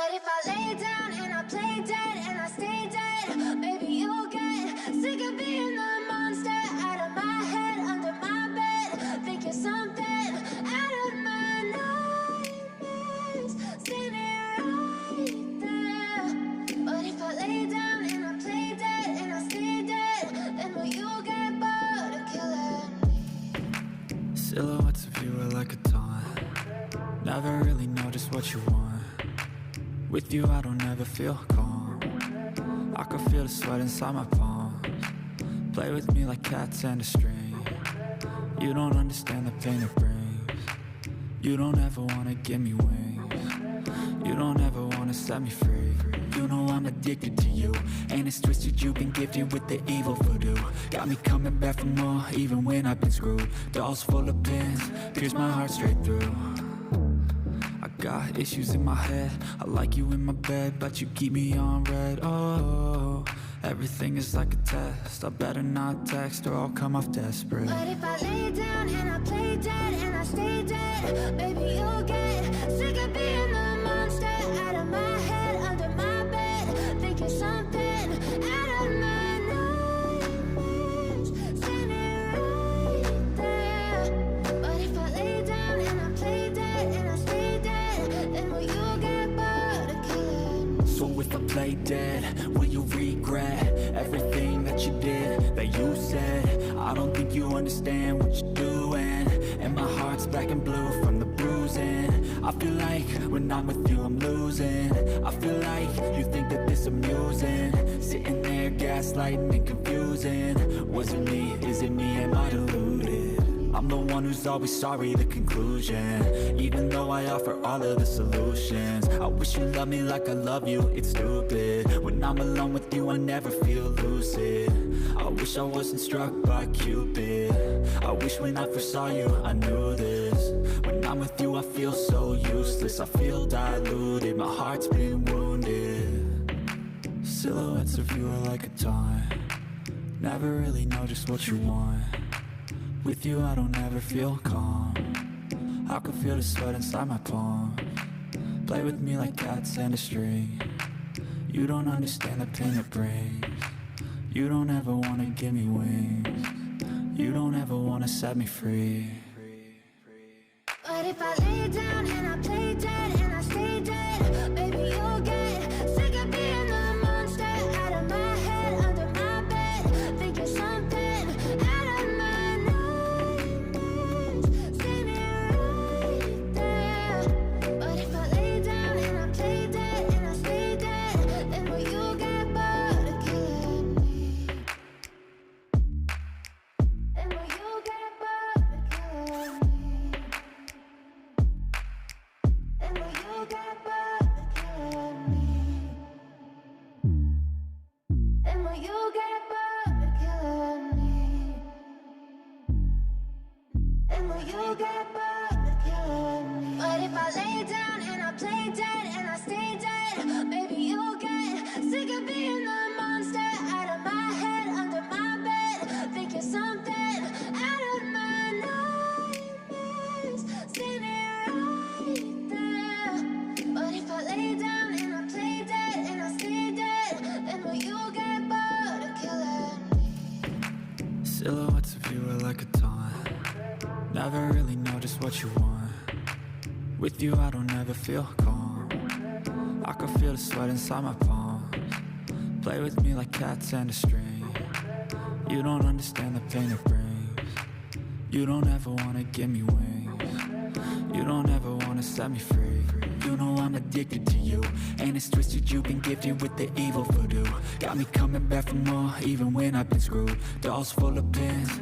But if I lay down and I play dead and I stay dead, maybe you'll get sick of being the monster out of my head, under my bed, thinking something out of my nightmares, standing right there. But if I lay down and I play dead and I stay dead, then will you get bored of killing me? Silhouettes of you are like a taunt. Never really know just what you want. With you I don't ever feel calm. I can feel the sweat inside my palms. Play with me like cats and a string. You don't understand the pain it brings. You don't ever wanna give me wings. You don't ever wanna set me free. You know I'm addicted to you, and it's twisted you've been gifted with the evil voodoo. Got me coming back for more even when I've been screwed. Dolls full of pins, pierce my heart straight through. I got issues in my head, I like you in my bed, but you keep me on red. Oh, everything is like a test. I better not text or I'll come off desperate. But if I lay down and I play dead and I stay dead, maybe you'll get sick of being the monster out of my head, under my bed, thinking something out of my nightmares, standing right there. But if I lay down and I play dead and I stay dead, then will you get bored of killing me? So if I play dead, will you regret everything that you did, that you said? I don't think you understand what you're doing, and my heart's black and blue from the bruising. I feel like when I'm with you I'm losing. I feel like you think that this amusing, sitting there gaslighting and confusing. Was it me? Is it me? Am I deluded? I'm the one who's always sorry, the conclusion, even though I offer all of the solutions. I wish you loved me like I love you, it's stupid. When I'm alone with you I never feel lucid. I wish I wasn't struck by Cupid. I wish when I first saw you I knew this. When I'm with you I feel so useless, I feel diluted, my heart's been wounded. Silhouettes of you are like a taunt. Never really know just what you want. With you I don't ever feel calm. I can feel the sweat inside my palms. Play with me like cats and a string. You don't understand the pain it brings. You don't ever wanna give me wings. You don't ever wanna set me free. But if I lay down and I play dead and I stay dead, maybe you'll get sick of being the monster out of my head, under my bed, thinking something out of my nightmares, standing right there. But if I lay down and I play dead and I stay dead, then will you get bored of killing me? Then will you get bored of killing me? Then will you get bored of killing me? Then will you get bored of killing me? Then will you get bored of killing me? But if I lay down and I play dead and I stay dead, maybe you'll get sick of being the monster out of my head, under my bed, thinking something out of my nightmares, standing right there. But if I lay down and I play dead and I stay dead, then will you get bored of killing me? Silhouettes of you are like a taunt. Never really know just what you want. With you I don't ever feel calm. I can feel the sweat inside my palms. Play with me like cats and a string. You don't understand the pain it brings. You don't ever wanna give me wings. You don't ever wanna set me free. You know I'm addicted to you, and it's twisted you've been gifted with the evil voodoo. Got me coming back for more even when I've been screwed. Dolls full of pins,